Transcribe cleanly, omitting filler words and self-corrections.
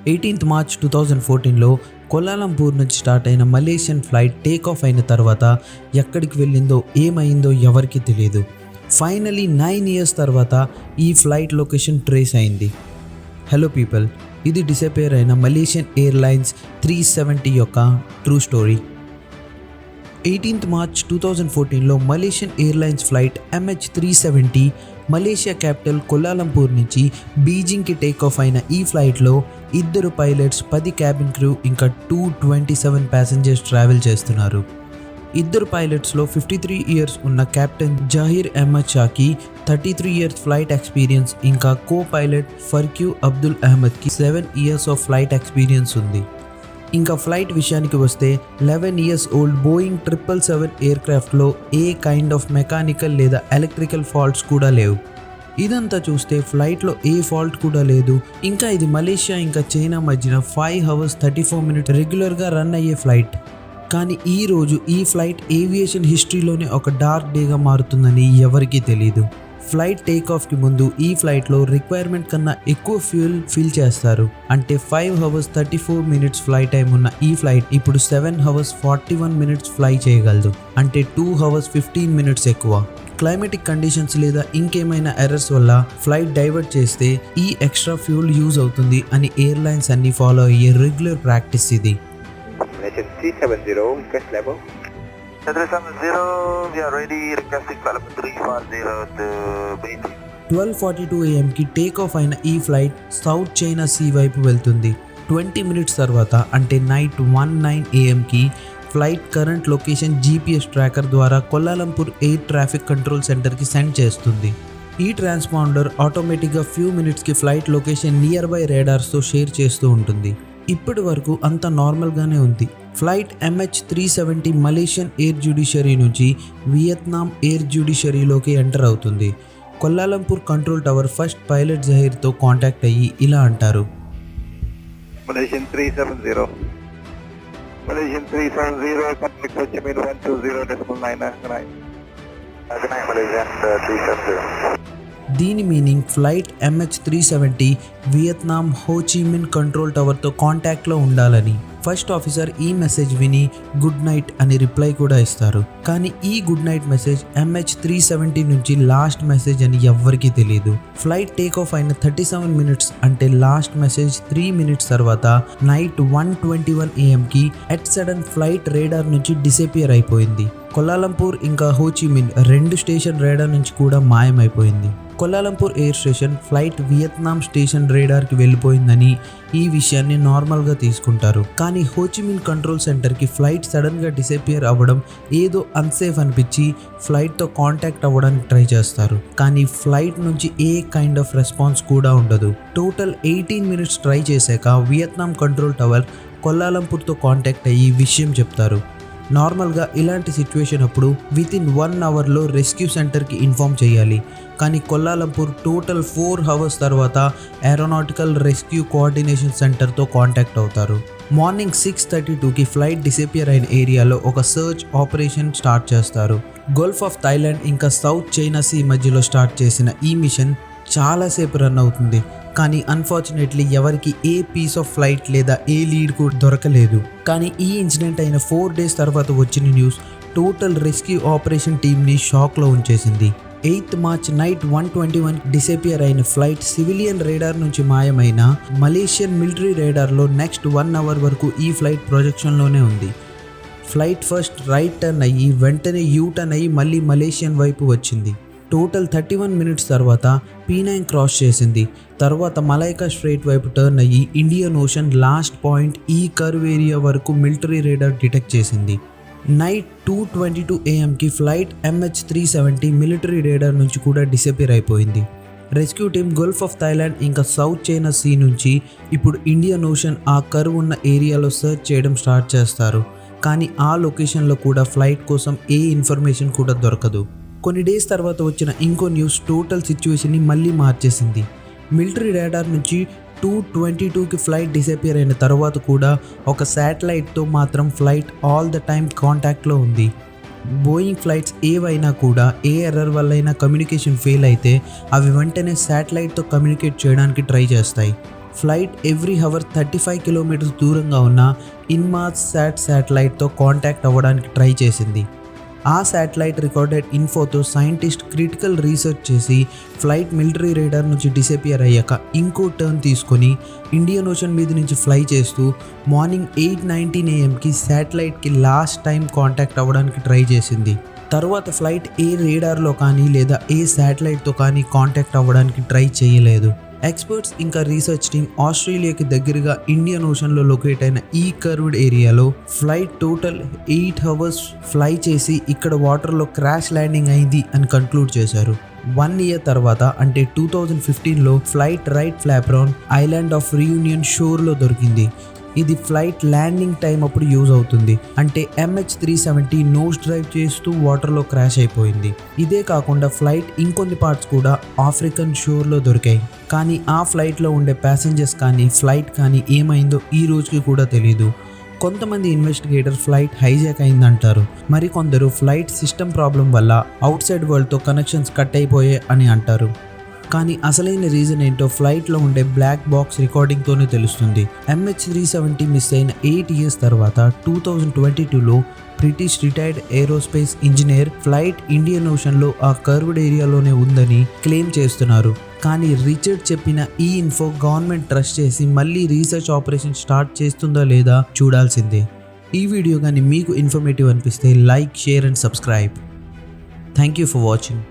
18th March 2014లో Kuala Lumpur నుంచి start అయిన Malaysian flight take off అయిన తర్వాత ఎక్కడికి వెళ్ళిందో ఏమైందో ఎవరికీ తెలియదు. ఫైనలీ 9 years తర్వాత ఈ ఫ్లైట్ లొకేషన్ ట్రేస్ అయింది. హలో పీపుల్, ఇది డిసపేర్ అయిన మలేషియన్ ఎయిర్లైన్స్ 370 యొక్క ట్రూ స్టోరీ. 18th March 2014లో Malaysian Airlines flight MH370 Malaysia capital Kuala Lumpur నుంచి బీజింగ్కి టేక్ ఆఫ్ అయిన ఈ ఫ్లైట్లో 2 పైలట్స్, 10 క్యాబిన్ క్రూ ఇంకా 227 ప్యాసింజర్స్ ట్రావెల్ చేస్తున్నారు. 2 పైలట్స్లో 53 years ఉన్న కెప్టెన్ జహీర్ అహ్మద్ షాకి 33 years ఫ్లైట్ ఎక్స్పీరియన్స్, ఇంకా కో పైలట్ ఫర్క్యూ అబ్దుల్ అహ్మద్కి 7 years ఆఫ్ ఫ్లైట్ ఎక్స్పీరియన్స్ ఉంది. ఇంకా ఫ్లైట్ విషయానికి వస్తే 11 years ఓల్డ్ బోయింగ్ 777 ఎయిర్క్రాఫ్ట్లో ఏ కైండ్ ఆఫ్ మెకానికల్ లేదా ఎలక్ట్రికల్ ఫాల్ట్స్ కూడా లేవు. ఇదంతా చూస్తే ఫ్లైట్లో ఏ ఫాల్ట్ కూడా లేదు. ఇంకా ఇది మలేషియా ఇంకా చైనా మధ్యన 5 hours 34 minutes రెగ్యులర్గా రన్ అయ్యే ఫ్లైట్. కానీ ఈరోజు ఈ ఫ్లైట్ ఏవియేషన్ హిస్టరీలోనే ఒక డార్క్ డేగా మారుతుందని ఎవరికీ తెలియదు. ఫ్లైట్ టేక్ ఆఫ్కి ముందు ఈ ఫ్లైట్లో రిక్వైర్మెంట్ కన్నా ఎక్కువ ఫ్యూయల్ ఫిల్ చేస్తారు. అంటే 5 hours 34 minutes ఫ్లై టైం ఉన్న ఈ ఫ్లైట్ ఇప్పుడు 7 hours 41 minutes ఫ్లై చేయగలదు. అంటే 2 hours 15 minutes ఎక్కువ. క్లైమేటిక్ కండిషన్స్ లేదా ఇంకేమైనా ఎర్రర్స్ వల్ల ఫ్లైట్ డైవర్ట్ చేస్తే ఈ ఎక్స్ట్రా ఫ్యూల్ యూజ్ అవుతుంది అని ఎయిర్లైన్స్ అన్ని ఫాలో అయ్యే రెగ్యులర్ ప్రాక్టీస్ ఇది. 370, request level. 370, we are ready, requesting development 340 to Beijing. 12:42 AMకి take off అయిన ఈ ఫ్లైట్ సౌత్ చైనా సీ వైపు వెళ్తుంది. 20 minutes తర్వాత అంటే నైట్ 19 AMకి flight current location GPS tracker ద్వారా కోలాలంపూర్ ఎయిర్ ట్రాఫిక్ కంట్రోల్ సెంటర్కి సెండ్ చేస్తుంది. ఈ ట్రాన్స్పాండర్ ఆటోమేటిక్గా ఫ్యూ మినిట్స్కి ఫ్లైట్ లొకేషన్ నియర్ బై రేడార్స్తో షేర్ చేస్తూ ఉంటుంది. ఇప్పటి వరకు అంతా నార్మల్గానే ఉంది. Flight MH370 Malaysian air judiciary నుంచి వియత్నాం ఎయిర్ జ్యుడిషియరీలోకి ఎంటర్ అవుతుంది. Kuala Lumpur control tower first pilot జహీర్తో కాంటాక్ట్ అయ్యి ఇలా అంటారు. Malaysian 370, contact Ho Chi Minh 120.999. Good night, Malaysian 370. దీని మీనింగ్ ఫ్లైట్ MH370 వియత్నాం హో చి మిన్ కంట్రోల్ టవర్తో కాంటాక్ట్లో ఉండాలని. ఫస్ట్ ఆఫీసర్ ఈ మెసేజ్ విని గుడ్ నైట్ అని రిప్లై కూడా ఇస్తారు. కానీ ఈ గుడ్ నైట్ మెసేజ్ MH370 నుంచి లాస్ట్ మెసేజ్ అని ఎవ్వరికీ తెలియదు. ఫ్లైట్ టేక్ ఆఫ్ అయిన 37 minutes అంటే లాస్ట్ మెసేజ్ 3 minutes తర్వాత నైట్ 1:21 AMకి ఎట్ సడన్ ఫ్లైట్ రేడార్ నుంచి డిసపియర్ అయిపోయింది. కోలాలంపూర్ ఇంకా హో చి మిన్ 2 స్టేషన్ రేడార్ నుంచి కూడా మాయమైపోయింది. Kuala Lumpur air station flight Vietnam station రేడార్కి వెళ్ళిపోయిందని ఈ విషయాన్ని నార్మల్గా తీసుకుంటారు. కానీ హో చి మిన్ కంట్రోల్ సెంటర్కి ఫ్లైట్ సడన్గా డిసపియర్ అవ్వడం ఏదో అన్సేఫ్ అనిపించి ఫ్లైట్తో కాంటాక్ట్ అవ్వడానికి ట్రై చేస్తారు. కానీ ఫ్లైట్ నుంచి ఏ కైండ్ ఆఫ్ రెస్పాన్స్ కూడా ఉండదు. టోటల్ 18 minutes ట్రై చేశాక వియత్నాం కంట్రోల్ టవర్ కోలాలంపూర్తో కాంటాక్ట్ అయ్యి విషయం చెప్తారు. నార్మల్గా ఇలాంటి సిచ్యువేషన్ అప్పుడు వితిన్ 1 hourలో రెస్క్యూ సెంటర్కి ఇన్ఫామ్ చేయాలి. కానీ కోలాలంపూర్ టోటల్ 4 hours తర్వాత ఏరోనాటికల్ రెస్క్యూ కోఆర్డినేషన్ సెంటర్తో కాంటాక్ట్ అవుతారు. మార్నింగ్ 6:32కి ఫ్లైట్ డిసపియర్ అయిన ఏరియాలో ఒక సర్చ్ ఆపరేషన్ స్టార్ట్ చేస్తారు. గల్ఫ్ ఆఫ్ థాయిలాండ్ ఇంకా సౌత్ చైనా సీ మధ్యలో స్టార్ట్ చేసిన ఈ మిషన్ చాలాసేపు రన్ అవుతుంది. కానీ అన్ఫార్చునేట్లీ ఎవరికి ఏ పీస్ ఆఫ్ ఫ్లైట్ లేదా ఏ లీడ్ కూడా దొరకలేదు. కానీ ఈ ఇన్సిడెంట్ అయిన 4 days తర్వాత వచ్చిన న్యూస్ టోటల్ రెస్క్యూ ఆపరేషన్ టీమ్ని షాక్లో ఉంచేసింది. 8th March నైట్ 1:21 డిసపియర్ అయిన ఫ్లైట్ సివిలియన్ రేడార్ నుంచి మాయమైన మలేషియన్ మిలిటరీ రేడార్లో నెక్స్ట్ 1 hour వరకు ఈ ఫ్లైట్ ప్రొజెక్షన్లోనే ఉంది. ఫ్లైట్ ఫస్ట్ రైట్ టర్న్ అయ్యి వెంటనే యూ టర్న్ అయ్యి మళ్ళీ మలేషియన్ వైపు వచ్చింది. టోటల్ 31 minutes తర్వాత P9 క్రాస్ చేసింది. తర్వాత మలైకా స్ట్రైట్ వైపు టర్న్ అయ్యి ఇండియన్ ఓషన్ లాస్ట్ పాయింట్ ఈ కర్వ్ ఏరియా వరకు మిలిటరీ రేడార్ డిటెక్ట్ చేసింది. నైట్ 2:22 AMకి ఫ్లైట్ MH370 మిలిటరీ రేడార్ నుంచి కూడా డిసపియర్ అయిపోయింది. Rescue team Gulf of Thailand ఇంకా సౌత్ చైనా సీ నుంచి ఇప్పుడు ఇండియన్ ఓషన్ ఆ కర్వ్ ఉన్న ఏరియాలో సర్చ్ చేయడం స్టార్ట్ చేస్తారు. కానీ ఆ లొకేషన్లో కూడా ఫ్లైట్ కోసం ఏ ఇన్ఫర్మేషన్ కూడా దొరకదు. కొన్ని డేస్ తర్వాత వచ్చిన ఇంకో న్యూస్ టోటల్ సిచ్యువేషన్ని మళ్ళీ మార్చేసింది. మిలిటరీ రేడార్ నుంచి 2:22కి ఫ్లైట్ డిసపియర్ అయిన తర్వాత కూడా ఒక శాటిలైట్తో మాత్రం ఫ్లైట్ ఆల్ ద టైమ్ కాంటాక్ట్లో ఉంది. బోయింగ్ ఫ్లైట్స్ ఏవైనా కూడా ఏ ఎర్రర్ వల్లైనా కమ్యూనికేషన్ ఫెయిల్ అయితే అవి వెంటనే శాటిలైట్తో కమ్యూనికేట్ చేయడానికి ట్రై చేస్తాయి. ఫ్లైట్ ఎవ్రీ హవర్ 35 కిలోమీటర్స్ దూరంగా ఉన్న ఇన్మార్స్సాట్ శాటిలైట్తో కాంటాక్ట్ అవ్వడానికి ట్రై చేసింది. ఆ శాటిలైట్ రికార్డెడ్ ఇన్ఫోతో సైంటిస్ట్ క్రిటికల్ రీసెర్చ్ చేసి ఫ్లైట్ మిలిటరీ రేడార్ నుంచి డిసపియర్ అయ్యాక ఇంకో టర్న్ తీసుకొని ఇండియన్ ఓషన్ మీద నుంచి ఫ్లై చేస్తూ మార్నింగ్ 8:19 AM శాటిలైట్కి లాస్ట్ టైం కాంటాక్ట్ అవ్వడానికి ట్రై చేసింది. తర్వాత ఫ్లైట్ ఏ రేడార్లో కానీ లేదా ఏ శాటిలైట్తో కానీ కాంటాక్ట్ అవ్వడానికి ట్రై చేయలేదు. ఎక్స్పర్ట్స్ ఇంకా రీసెర్చ్ టీమ్ ఆస్ట్రేలియాకి దగ్గరగా ఇండియన్ ఓషన్లో లొకేట్ అయిన ఈ కర్వ్డ్ ఏరియాలో ఫ్లైట్ టోటల్ 8 hours ఫ్లై చేసి ఇక్కడ వాటర్లో క్రాష్ ల్యాండింగ్ అయింది అని కన్క్లూడ్ చేశారు. 1 year తర్వాత అంటే 2015లో flight right flaperon island of Reunion షోర్లో దొరికింది. ఇది ఫ్లైట్ ల్యాండింగ్ టైం అప్పుడు యూజ్ అవుతుంది. అంటే MH370 నోస్ డ్రైవ్ చేస్తూ వాటర్లో క్రాష్ అయిపోయింది. ఇదే కాకుండా ఫ్లైట్ ఇంకొన్ని పార్ట్స్ కూడా ఆఫ్రికన్ షోర్లో దొరికాయి. కానీ ఆ ఫ్లైట్లో ఉండే ప్యాసింజర్స్ కానీ ఫ్లైట్ కానీ ఏమైందో ఈ రోజుకి కూడా తెలియదు. కొంతమంది ఇన్వెస్టిగేటర్ ఫ్లైట్ హైజాక్ అయిందంటారు. మరికొందరు ఫ్లైట్ సిస్టమ్ ప్రాబ్లం వల్ల అవుట్ సైడ్ వరల్డ్తో కనెక్షన్స్ కట్ అయిపోయాయి అని అంటారు. కానీ అసలైన రీజన్ ఏంటో ఫ్లైట్లో ఉండే బ్లాక్ బాక్స్ రికార్డింగ్తోనే తెలుస్తుంది. MH370 మిస్ అయిన 8 years తర్వాత 2022లో British retired aerospace engineer flight Indian ఓషన్లో ఆ కర్వ్డ్ ఏరియాలోనే ఉందని క్లెయిమ్ చేస్తున్నారు. కానీ రిచర్డ్ చెప్పిన ఈ ఇన్ఫో గవర్నమెంట్ ట్రస్ట్ చేసి మళ్ళీ రీసెర్చ్ ఆపరేషన్ స్టార్ట్ చేస్తుందా లేదా చూడాల్సిందే. ఈ వీడియో కానీ మీకు ఇన్ఫర్మేటివ్ అనిపిస్తే like, share and subscribe. Thank you for watching.